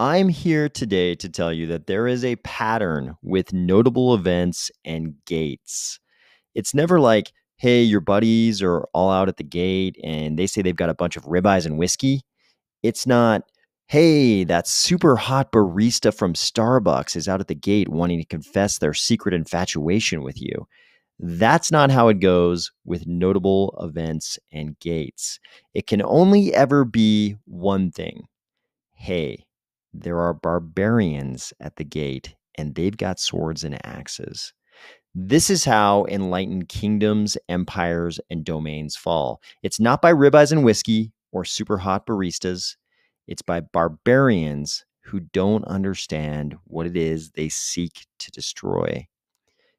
I'm here today to tell you that there is a pattern with notable events and gates. It's never like, hey, your buddies are all out at the gate and they say they've got a bunch of ribeyes and whiskey. It's not, hey, that super hot barista from Starbucks is out at the gate wanting to confess their secret infatuation with you. That's not how it goes with notable events and gates. It can only ever be one thing. Hey, there are barbarians at the gate, and they've got swords and axes. This is how enlightened kingdoms, empires, and domains fall. It's not by ribeyes and whiskey or super hot baristas. It's by barbarians who don't understand what it is they seek to destroy.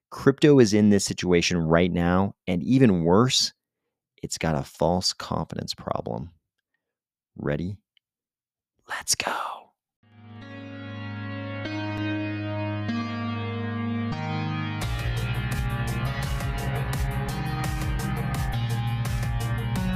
Crypto is in this situation right now, and even worse, it's got a false confidence problem. Ready? Let's go.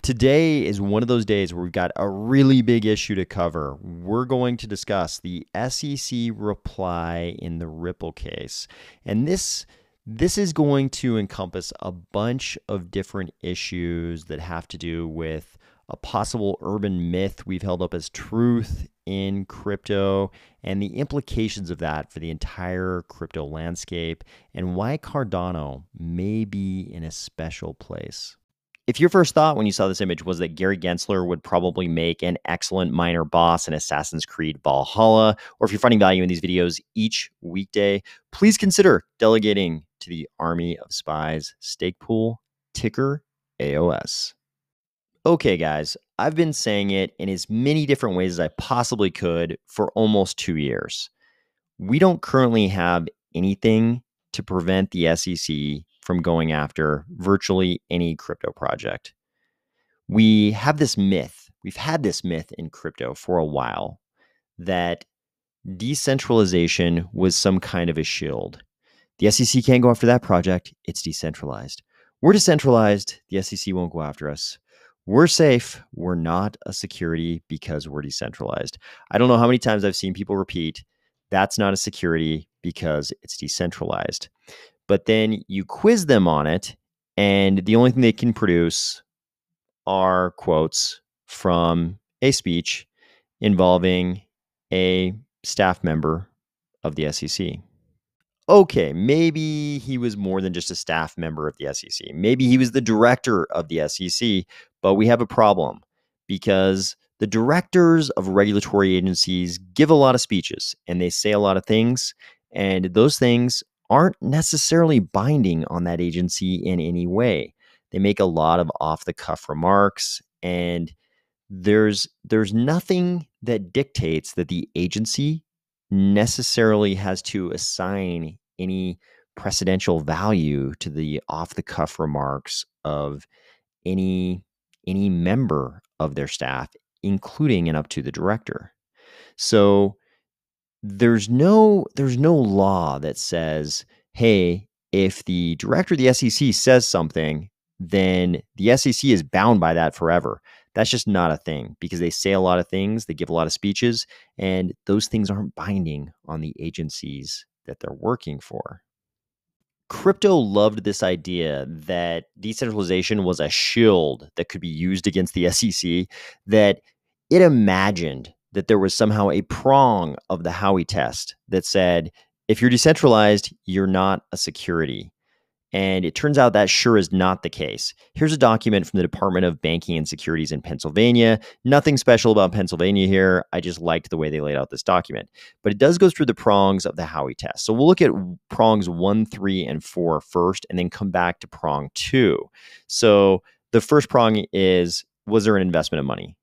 Today is one of those days where we've got a really big issue to cover. We're going to discuss the SEC reply in the Ripple case. And this is going to encompass a bunch of different issues that have to do with a possible urban myth we've held up as truth in crypto and the implications of that for the entire crypto landscape and why Cardano may be in a special place. If your first thought when you saw this image was that Gary Gensler would probably make an excellent minor boss in Assassin's Creed Valhalla, or if you're finding value in these videos each weekday, please consider delegating to the Army of Spies stake pool, ticker AOS. Okay, guys, I've been saying it in as many different ways as I possibly could for almost 2 years. We don't currently have anything to prevent the SEC from going after virtually any crypto project. We have this myth. We've had this myth in crypto for a while that decentralization was some kind of a shield. The SEC can't go after that project. It's decentralized. We're decentralized. The SEC won't go after us. We're safe. We're not a security because we're decentralized. I don't know how many times I've seen people repeat, that's not a security because it's decentralized. But then you quiz them on it, and the only thing they can produce are quotes from a speech involving a staff member of the SEC. Okay, maybe he was more than just a staff member of the SEC. Maybe he was the director of the SEC, but we have a problem because the directors of regulatory agencies give a lot of speeches and they say a lot of things, and those things aren't necessarily binding on that agency in any way. They make a lot of off-the-cuff remarks, and there's nothing that dictates that the agency necessarily has to assign any precedential value to the off-the-cuff remarks of any member of their staff, including and up to the director. So there's no law that says, hey, if the director of the SEC says something, then the SEC is bound by that forever. That's just not a thing because they say a lot of things, they give a lot of speeches, and those things aren't binding on the agencies that they're working for. Crypto loved this idea that decentralization was a shield that could be used against the SEC, that it imagined that there was somehow a prong of the Howey test that said, if you're decentralized, you're not a security. And it turns out that sure is not the case. Here's a document from the Department of Banking and Securities in Pennsylvania. Nothing special about Pennsylvania here. I just liked the way they laid out this document. But it does go through the prongs of the Howey test. So we'll look at prongs 1, 3, and 4 first, and then come back to prong 2. So the first prong is, was there an investment of money?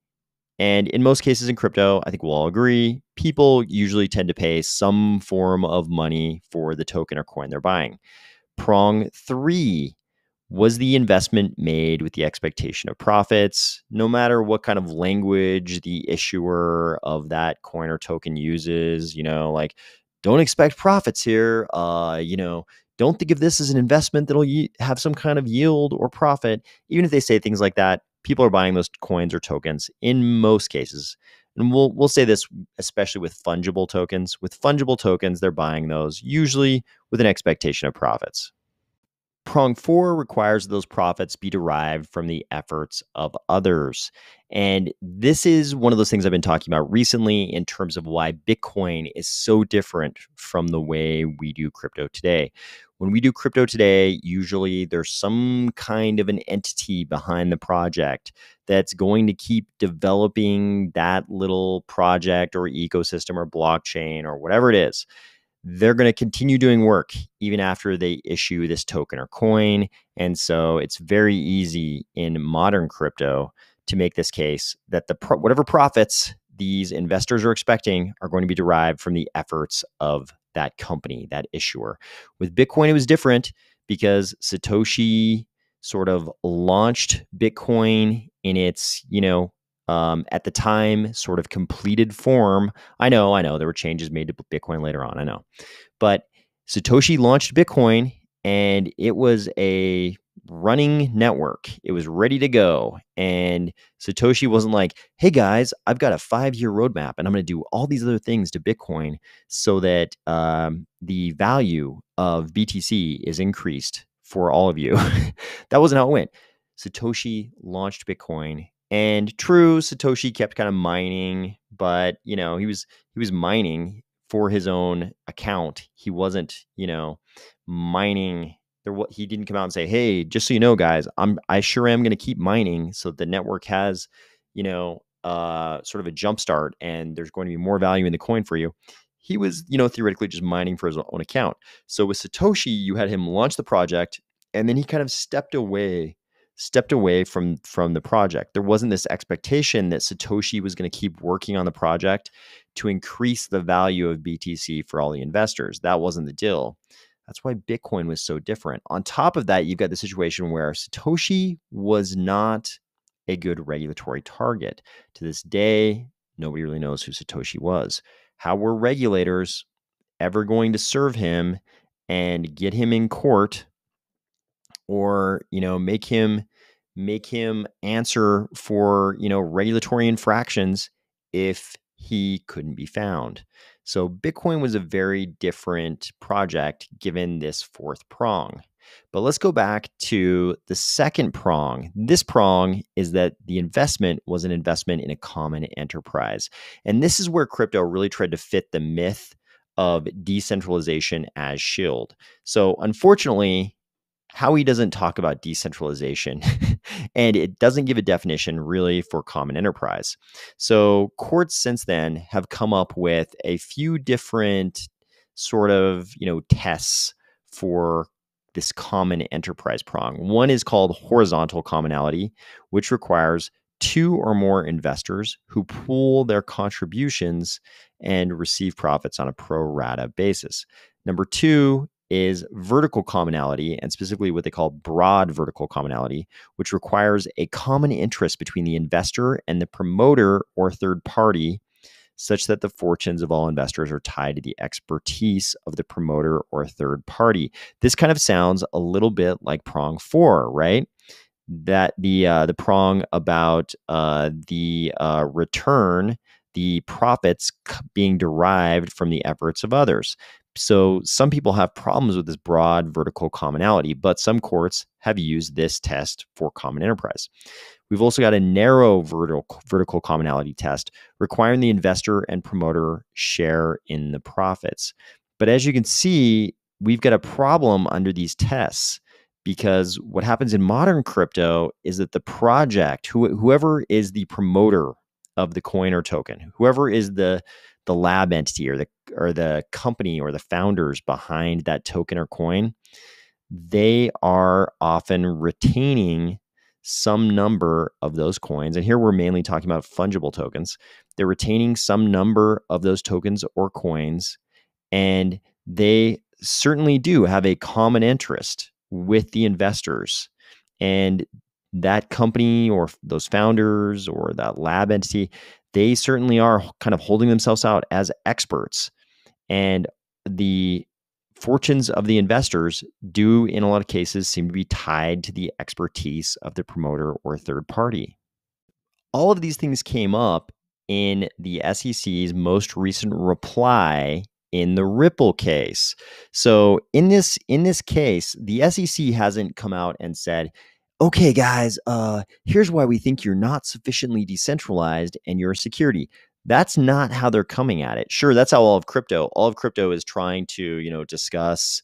And in most cases in crypto, I think we'll all agree, people usually tend to pay some form of money for the token or coin they're buying. Prong 3, was the investment made with the expectation of profits? No matter what kind of language the issuer of that coin or token uses, like, don't expect profits here. Don't think of this as an investment that'll have some kind of yield or profit. Even if they say things like that, people are buying those coins or tokens in most cases And we'll say this especially with fungible tokens. With fungible tokens, they're buying those usually with an expectation of profits. Prong 4 requires those profits be derived from the efforts of others. And this is one of those things I've been talking about recently in terms of why Bitcoin is so different from the way we do crypto today. When we do crypto today, usually there's some kind of an entity behind the project that's going to keep developing that little project or ecosystem or blockchain or whatever it is. They're going to continue doing work even after they issue this token or coin. And so it's very easy in modern crypto to make this case that whatever profits these investors are expecting are going to be derived from the efforts of that company, that issuer. With Bitcoin, it was different because Satoshi sort of launched Bitcoin in its, at the time, sort of completed form. I know, there were changes made to Bitcoin later on. I know. But Satoshi launched Bitcoin and it was a running network. It was ready to go. And Satoshi wasn't like, hey guys, I've got a 5-year roadmap and I'm going to do all these other things to Bitcoin so that the value of BTC is increased for all of you. That wasn't how it went. Satoshi launched Bitcoin. And true, Satoshi kept kind of mining, but he was mining for his own account. He wasn't, mining. He didn't come out and say, "Hey, just so you know, guys, I sure am going to keep mining so the network has, sort of a jump start, and there's going to be more value in the coin for you." He was, theoretically just mining for his own account. So with Satoshi, you had him launch the project, and then he kind of stepped away from the project. There wasn't this expectation that Satoshi was going to keep working on the project to increase the value of BTC for all the investors. That wasn't the deal. That's why Bitcoin was so different. On top of that, you've got the situation where Satoshi was not a good regulatory target. To this day, nobody really knows who Satoshi was. How were regulators ever going to serve him and get him in court or, make him answer for, regulatory infractions if he couldn't be found? So Bitcoin was a very different project given this fourth prong. But let's go back to the second prong. This prong is that the investment was an investment in a common enterprise. And this is where crypto really tried to fit the myth of decentralization as shield. So unfortunately, Howey doesn't talk about decentralization, and it doesn't give a definition really for common enterprise. So courts since then have come up with a few different sort of, tests for this common enterprise prong. One is called horizontal commonality, which requires 2 or more investors who pool their contributions and receive profits on a pro rata basis. Number 2 is vertical commonality, and specifically what they call broad vertical commonality, which requires a common interest between the investor and the promoter or third party, such that the fortunes of all investors are tied to the expertise of the promoter or third party. This kind of sounds a little bit like prong 4, right? That the prong about the return, the profits being derived from the efforts of others. So some people have problems with this broad vertical commonality, but some courts have used this test for common enterprise. We've also got a narrow vertical commonality test requiring the investor and promoter share in the profits. But as you can see, we've got a problem under these tests, because what happens in modern crypto is that the project, whoever is the promoter of the coin or token, whoever is the lab entity or the company or the founders behind that token or coin, they are often retaining some number of those coins. And here we're mainly talking about fungible tokens. They're retaining some number of those tokens or coins, and they certainly do have a common interest with the investors. And that company or those founders or that lab entity, they certainly are kind of holding themselves out as experts. And the fortunes of the investors do, in a lot of cases, seem to be tied to the expertise of the promoter or third party. All of these things came up in the SEC's most recent reply in the Ripple case. So in this case, the SEC hasn't come out and said, okay, guys, here's why we think you're not sufficiently decentralized and you're a security. That's not how they're coming at it. Sure, that's how all of crypto is trying to, discuss,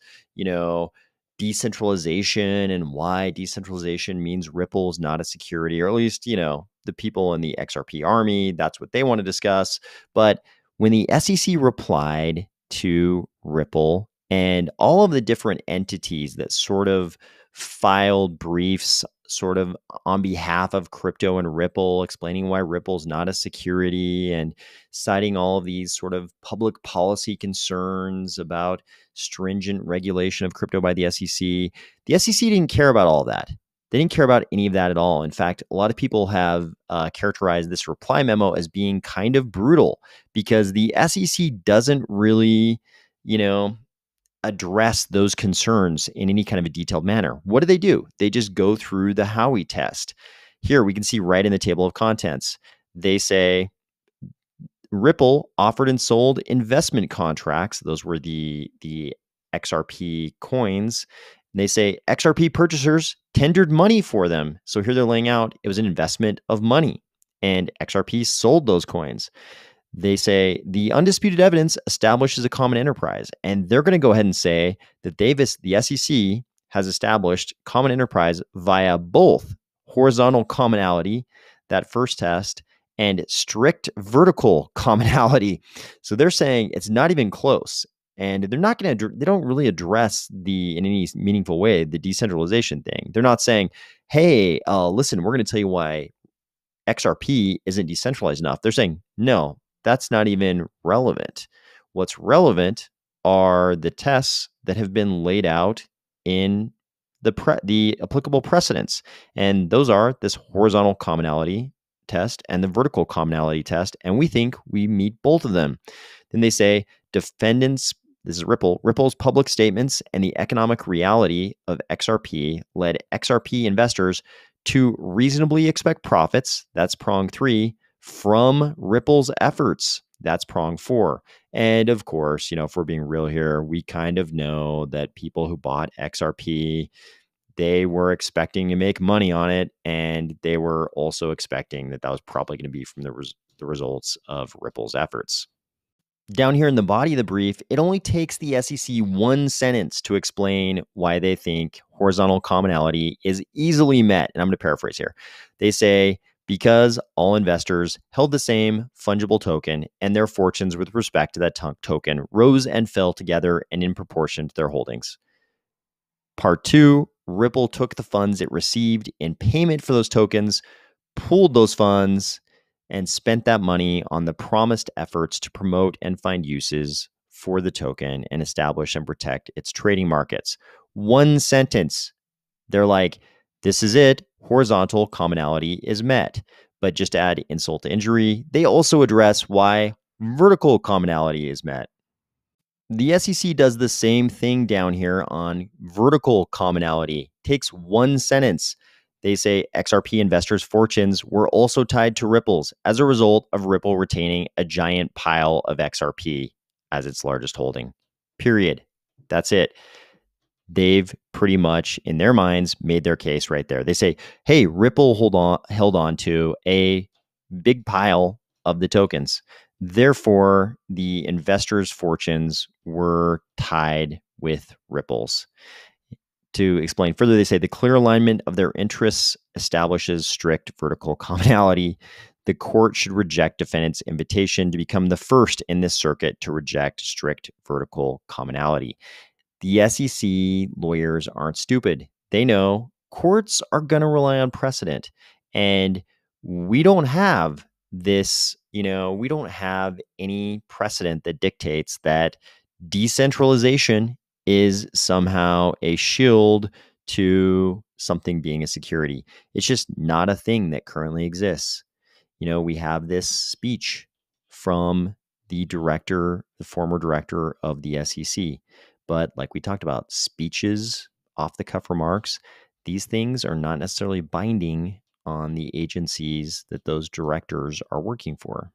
decentralization and why decentralization means Ripple is not a security, or at least, the people in the XRP army, that's what they want to discuss. But when the SEC replied to Ripple and all of the different entities that sort of filed briefs sort of on behalf of crypto and Ripple, explaining why Ripple's not a security and citing all of these sort of public policy concerns about stringent regulation of crypto by the SEC. The SEC didn't care about all that. They didn't care about any of that at all. In fact, a lot of people have characterized this reply memo as being kind of brutal because the SEC doesn't really, address those concerns in any kind of a detailed manner. What do? They just go through the Howey test. Here we can see right in the table of contents. They say Ripple offered and sold investment contracts. Those were the XRP coins. And they say XRP purchasers tendered money for them. So here they're laying out it was an investment of money, and XRP sold those coins. They say the undisputed evidence establishes a common enterprise, and they're going to go ahead and say that the SEC has established common enterprise via both horizontal commonality, that first test, and strict vertical commonality. So they're saying it's not even close, and they don't really address in any meaningful way the decentralization thing. They're not saying, hey, listen, we're going to tell you why XRP isn't decentralized enough. They're saying, no, that's not even relevant. What's relevant are the tests that have been laid out in the applicable precedents. And those are this horizontal commonality test and the vertical commonality test. And we think we meet both of them. Then they say defendants, this is Ripple's public statements and the economic reality of XRP led XRP investors to reasonably expect profits, that's prong 3, from Ripple's efforts, that's prong 4. And of course, if we're being real here, we kind of know that people who bought XRP, they were expecting to make money on it, and they were also expecting that was probably going to be from the results of Ripple's efforts. Down here in the body of the brief, it only takes the SEC one sentence to explain why they think horizontal commonality is easily met. And I'm going to paraphrase here. They say, because all investors held the same fungible token and their fortunes with respect to that token rose and fell together and in proportion to their holdings. Part 2, Ripple took the funds it received in payment for those tokens, pooled those funds, and spent that money on the promised efforts to promote and find uses for the token and establish and protect its trading markets. One sentence. They're like, this is it. Horizontal commonality is met. But just to add insult to injury, they also address why vertical commonality is met. The SEC does the same thing down here on vertical commonality. Takes one sentence. They say XRP investors' fortunes were also tied to Ripple's as a result of Ripple retaining a giant pile of XRP as its largest holding. Period. That's it. They've pretty much, in their minds, made their case right there. They say, hey, Ripple held on to a big pile of the tokens. Therefore, the investors' fortunes were tied with Ripple's. To explain further, they say the clear alignment of their interests establishes strict vertical commonality. The court should reject defendants' invitation to become the first in this circuit to reject strict vertical commonality. The SEC lawyers aren't stupid. They know courts are going to rely on precedent. And we don't have this, we don't have any precedent that dictates that decentralization is somehow a shield to something being a security. It's just not a thing that currently exists. We have this speech from the former director of the SEC. But like we talked about, speeches, off the cuff remarks, these things are not necessarily binding on the agencies that those directors are working for.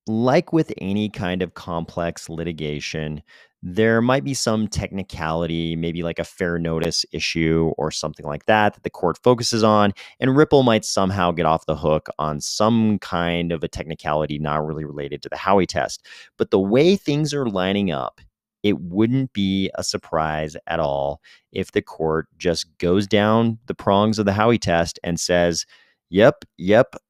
like with any kind of complex litigation, there might be some technicality, maybe like a fair notice issue or something like that, that the court focuses on. And Ripple might somehow get off the hook on some kind of a technicality not really related to the Howey test. But the way things are lining up, it wouldn't be a surprise at all if the court just goes down the prongs of the Howey test and says, yep,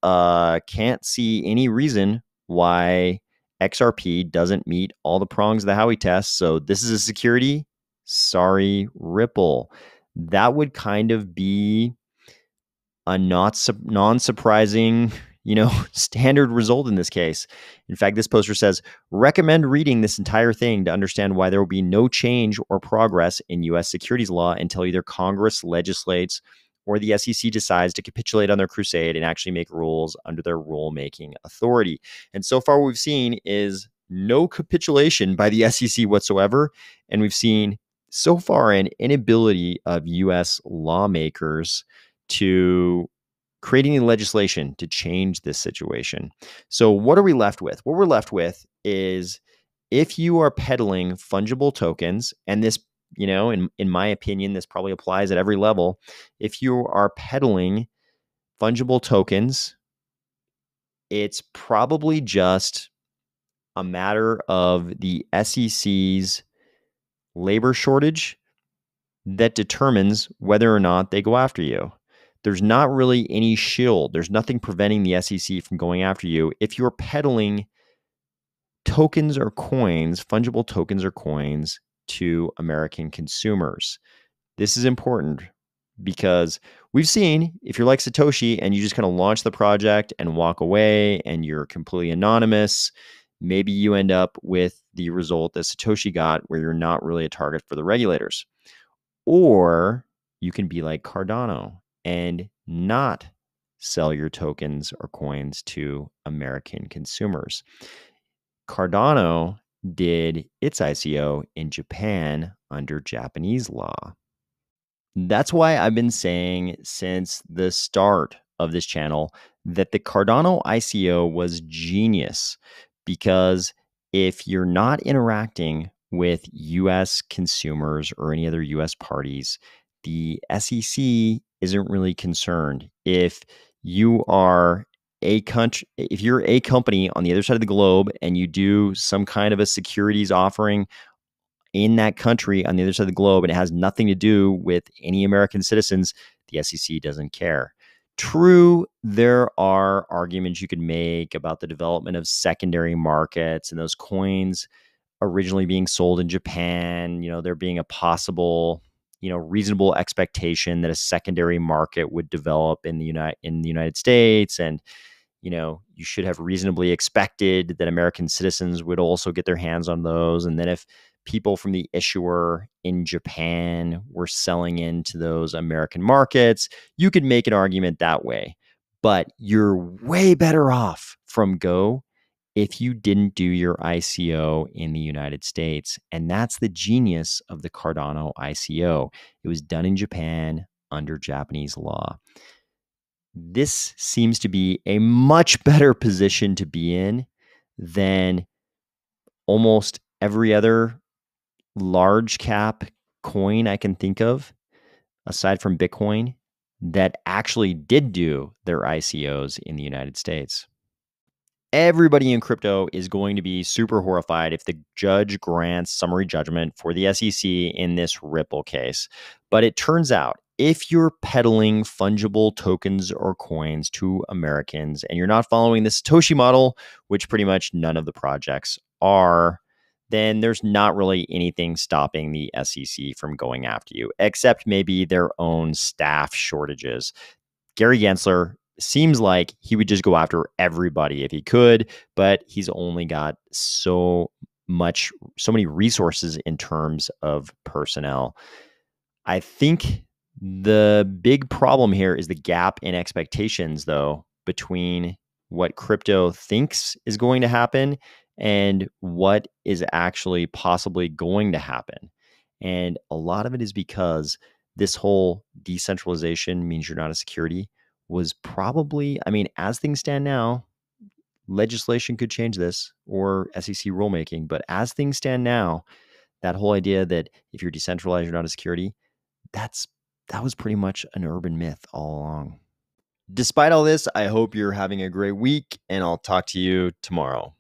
can't see any reason why XRP doesn't meet all the prongs of the Howey test. So this is a security. Sorry, Ripple. That would kind of be a non-surprising, standard result in this case. In fact, this poster says, recommend reading this entire thing to understand why there will be no change or progress in U.S. securities law until either Congress legislates or the SEC decides to capitulate on their crusade and actually make rules under their rule-making authority. And so far what we've seen is no capitulation by the SEC whatsoever. And we've seen so far an inability of U.S. lawmakers to creating legislation to change this situation. So what are we left with? What we're left with is, if you are peddling fungible tokens, and this, in my opinion, this probably applies at every level. If you are peddling fungible tokens, it's probably just a matter of the SEC's labor shortage that determines whether or not they go after you. There's not really any shield. There's nothing preventing the SEC from going after you if you're peddling tokens or coins, fungible tokens or coins, to American consumers. This is important because we've seen, if you're like Satoshi and you just kind of launch the project and walk away and you're completely anonymous, maybe you end up with the result that Satoshi got, where you're not really a target for the regulators. Or you can be like Cardano and not sell your tokens or coins to American consumers. Cardano did its ICO in Japan under Japanese law. That's why I've been saying since the start of this channel that the Cardano ICO was genius, because if you're not interacting with US consumers or any other US parties, the SEC isn't really concerned. If you are if you're a company on the other side of the globe and you do some kind of a securities offering in that country on the other side of the globe, and it has nothing to do with any American citizens, the SEC doesn't care. True, there are arguments you could make about the development of secondary markets and those coins originally being sold in Japan, there being a possible, reasonable expectation that a secondary market would develop in the United States, and you should have reasonably expected that American citizens would also get their hands on those. And then if people from the issuer in Japan were selling into those American markets, you could make an argument that way. But you're way better off from go if you didn't do your ICO in the United States. And that's the genius of the Cardano ICO. It was done in Japan under Japanese law. This seems to be a much better position to be in than almost every other large cap coin I can think of, aside from Bitcoin, that actually did do their ICOs in the United States. Everybody in crypto is going to be super horrified if the judge grants summary judgment for the SEC in this Ripple case. But it turns out, if you're peddling fungible tokens or coins to Americans and you're not following the Satoshi model, which pretty much none of the projects are, then there's not really anything stopping the SEC from going after you, except maybe their own staff shortages. Gary Gensler seems like he would just go after everybody if he could, but he's only got so many resources in terms of personnel. I think the big problem here is the gap in expectations, though, between what crypto thinks is going to happen and what is actually possibly going to happen. And a lot of it is because this whole decentralization means you're not a security was probably, as things stand now, legislation could change this or SEC rulemaking. But as things stand now, that whole idea that if you're decentralized, you're not a security, that was pretty much an urban myth all along. Despite all this, I hope you're having a great week, and I'll talk to you tomorrow.